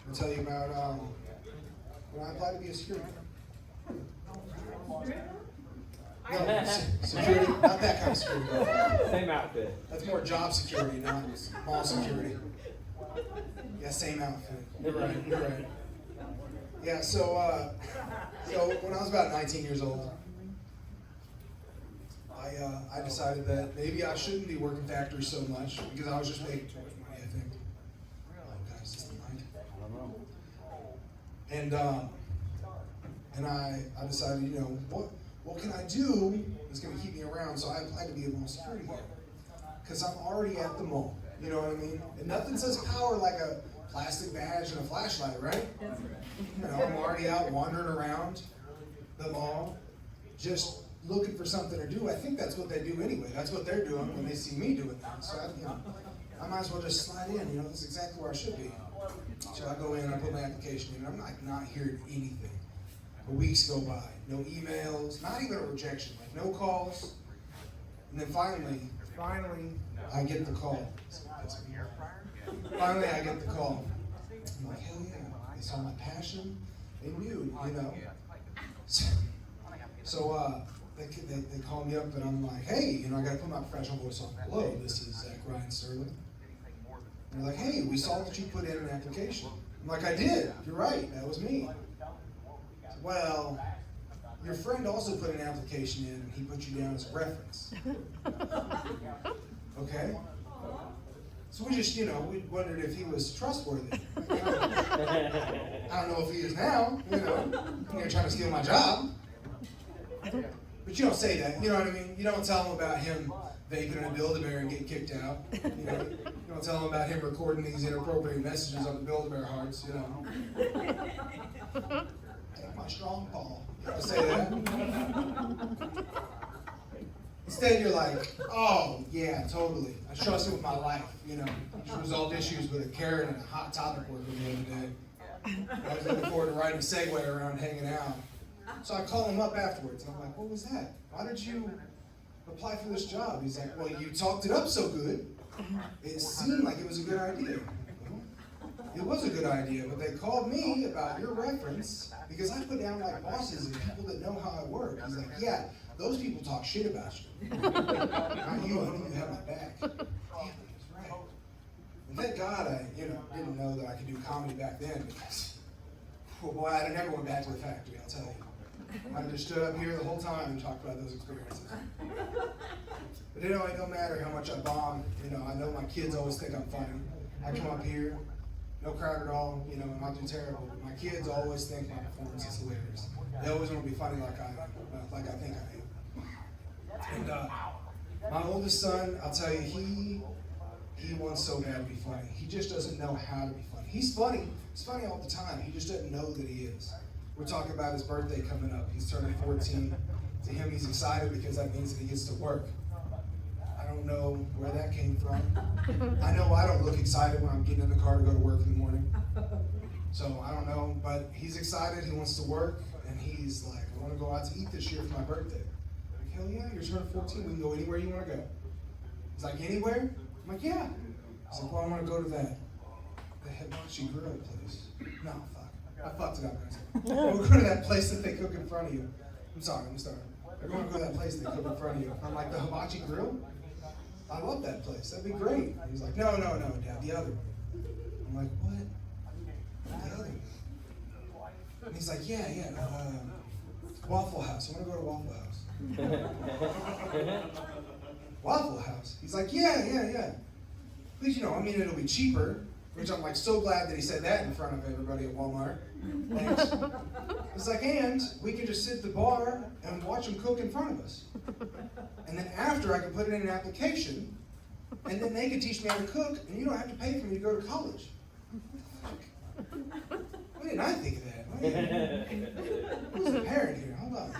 I'll tell you about when I applied to be a security guard. No, security, not that kind of security guard. Same outfit. That's more job security, not mall security. Yeah, same outfit. You're right, you're right. Yeah, so when I was about 19 years old, I decided that maybe I shouldn't be working factories so much because I was just making too much money, I think. Oh, guys, is this the mic? I don't know. And I decided, you know, what can I do that's going to keep me around? So I applied to be a mall security guard because I'm already at the mall. You know what I mean? And nothing says power like a plastic badge and a flashlight, right? You know, I'm already out wandering around the mall, just looking for something to do. I think that's what they do anyway. That's what they're doing when they see me doing things. So I might as well just slide in. You know, that's exactly where I should be. So I go in, I put my application in, and I'm like not hearing anything. Weeks go by, no emails, not even a rejection, like no calls. And then finally, I get the call. Finally, I get the call. I'm like, hell yeah, they saw my passion. They knew, you know. So they call me up, and I'm like, hey, you know, I got to put my professional voice on. Hello, this is Zach Ryan Sterling. And they're like, hey, we saw that you put in an application. I'm like, I did. You're right. That was me. Well, your friend also put an application in, and he put you down as a reference. Okay? So we just, you know, we wondered if he was trustworthy. I don't know if he is now, you know. You're trying to steal my job. But you don't say that, you know what I mean? You don't tell him about him vaping in a Build-A-Bear and getting kicked out. You know, you don't tell him about him recording these inappropriate messages on the Build-A-Bear hearts, you know. Take my strong paw. You don't say that. Instead, you're like, oh, yeah, totally. I trust it with my life, you know. Just resolved issues with a Karen and a Hot Topic worker the other day. I was looking forward to riding a Segway around hanging out. So I call him up afterwards, and I'm like, what was that? Why did you apply for this job? He's like, well, you talked it up so good. It seemed like it was a good idea. It was a good idea, but they called me about your reference because I put down like bosses and people that know how I work. He's like, yeah, those people talk shit about you. Not you, I think you have my back. Damn, he was right. And thank God I, you know, didn't know that I could do comedy back then because, oh boy, I never went back to the factory, I'll tell you. I just stood up here the whole time and talked about those experiences. But you know, it don't matter how much I bomb. You know, I know my kids always think I'm funny. I come up here, no crowd at all, you know, I'm not too terrible. But my kids always think my performance is hilarious. They always want to be funny like I am, like I think I am. And my oldest son, I'll tell you, he wants so bad to be funny. He just doesn't know how to be funny. He's funny. He's funny all the time. He just doesn't know that he is. We're talking about his birthday coming up. He's turning 14. To him, he's excited because that means that he gets to work. I don't know where that came from. I know I don't look excited when I'm getting in the car to go to work in the morning. So I don't know, but he's excited. He wants to work, and he's like, I want to go out to eat this year for my birthday. I'm like, hell yeah, you're turning 14. We can go anywhere you want to go. He's like, anywhere? I'm like, yeah. He's like, well, I want to go to the hibachi grill place. No, fuck. I fucked it up, guys. We'll go to that place that they cook in front of you. I'm sorry. I want to go to that place that they cook in front of you. I'm like, the hibachi grill? I love that place. That'd be great. He's like, no, Dad, the other one. I'm like, what? The other one? And he's like, yeah, Waffle House. I want to go to Waffle House. Waffle House? He's like, yeah. Please, you know, I mean, it'll be cheaper. Which I'm like so glad that he said that in front of everybody at Walmart. Thanks. It's like, and we can just sit at the bar and watch them cook in front of us. And then after I can put it in an application, and then they can teach me how to cook, and you don't have to pay for me to go to college. Why didn't I think of that? Who's the parent here? Hold on.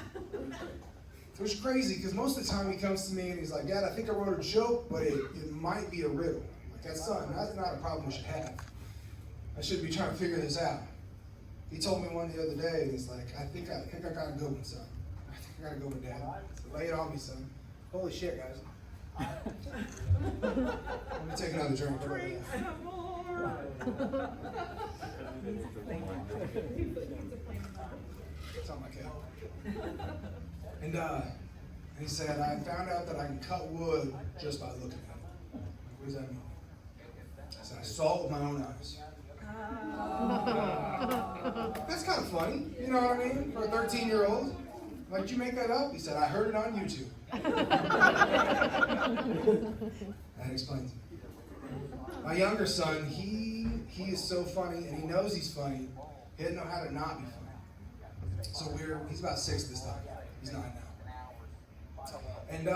It was crazy because most of the time he comes to me and he's like, Dad, I think I wrote a joke, but it might be a riddle. That's not a problem we should have. I should be trying to figure this out. He told me one the other day, and he's like, I think I got a good one, son. I think I got a good one, Dad. So lay it on me, son. Holy shit, guys. Let me take another drink. Something like that. And he said, I found out that I can cut wood just by looking at it. What does that mean? I said, I saw it with my own eyes. That's kind of funny, you know what I mean? For a 13-year-old. Like, did you make that up? He said, I heard it on YouTube. That explains it. My younger son, he is so funny, and he knows he's funny. He doesn't know how to not be funny. So he's about 6 this time. He's 9 now. And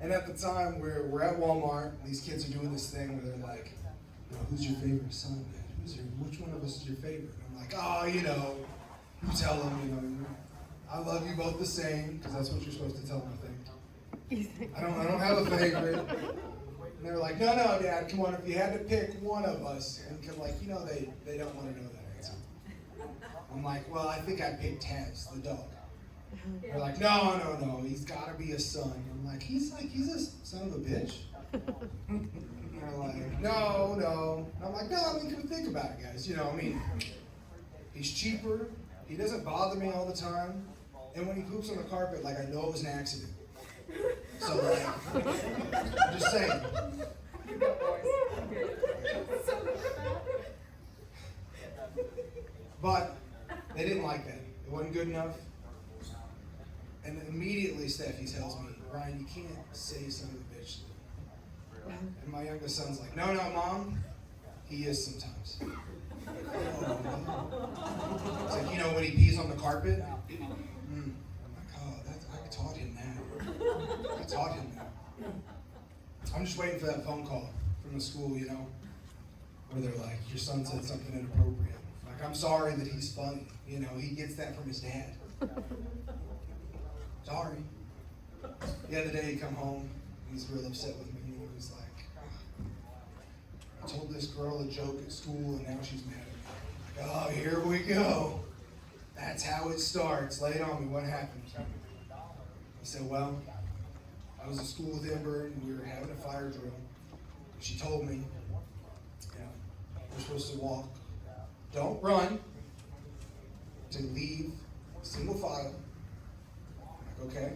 and at the time we're at Walmart, and these kids are doing this thing where they're like, you know, who's your favorite son, man? Which one of us is your favorite? And I'm like, oh, you know, you tell them, you know, I love you both the same, because that's what you're supposed to tell them, I think. I don't have a favorite. And they're like, no, Dad, come on, if you had to pick one of us, and like, you know, they don't want to know that answer. I'm like, well, I think I'd pick Taz, the dog. They're like, no, he's got to be a son. I'm like, he's a son of a bitch. And they're like, no. And I'm like, no, I mean, can we think about it, guys? You know, I mean, he's cheaper. He doesn't bother me all the time. And when he poops on the carpet, like, I know it was an accident. So, like, I'm just saying. But they didn't like that. It wasn't good enough. And immediately Steffi tells me, Ryan, you can't say son of a bitch. And my youngest son's like, no, Mom, he is sometimes. It's like, you know, when he pees on the carpet? I'm like, oh, I taught him that. I'm just waiting for that phone call from the school, you know, where they're like, your son said something inappropriate. Like, I'm sorry that he's funny. You know, he gets that from his dad. Sorry. The other day he come home, he's real upset with me. He was like, I told this girl a joke at school and now she's mad at me. Like, oh, here we go. That's how it starts. Lay it on me. What happened? He said, well, I was at school with Ember and we were having a fire drill. She told me, you know, we're supposed to walk. Don't run. To leave single file. Okay?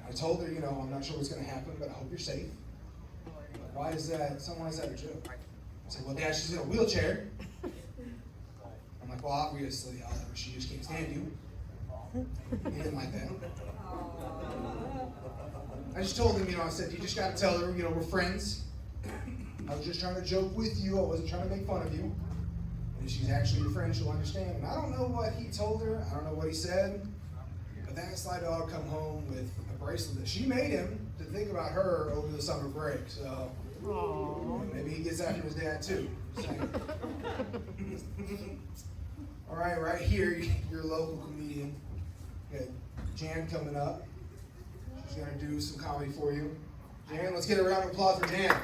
I told her, you know, I'm not sure what's going to happen, but I hope you're safe. Like, why is that a joke? I said, well, Dad, she's in a wheelchair. I'm like, well, obviously, she just can't stand you. He didn't like that. I just told him, you know, I said, you just got to tell her, you know, we're friends. I was just trying to joke with you. I wasn't trying to make fun of you. And if she's actually your friend, she'll understand. And I don't know what he told her. I don't know what he said. But that sly dog come home with a bracelet that she made him to think about her over the summer break. So maybe he gets after his dad too. All right here, your local comedian. We got Jan coming up. She's gonna do some comedy for you. Jan, let's get a round of applause for Jan.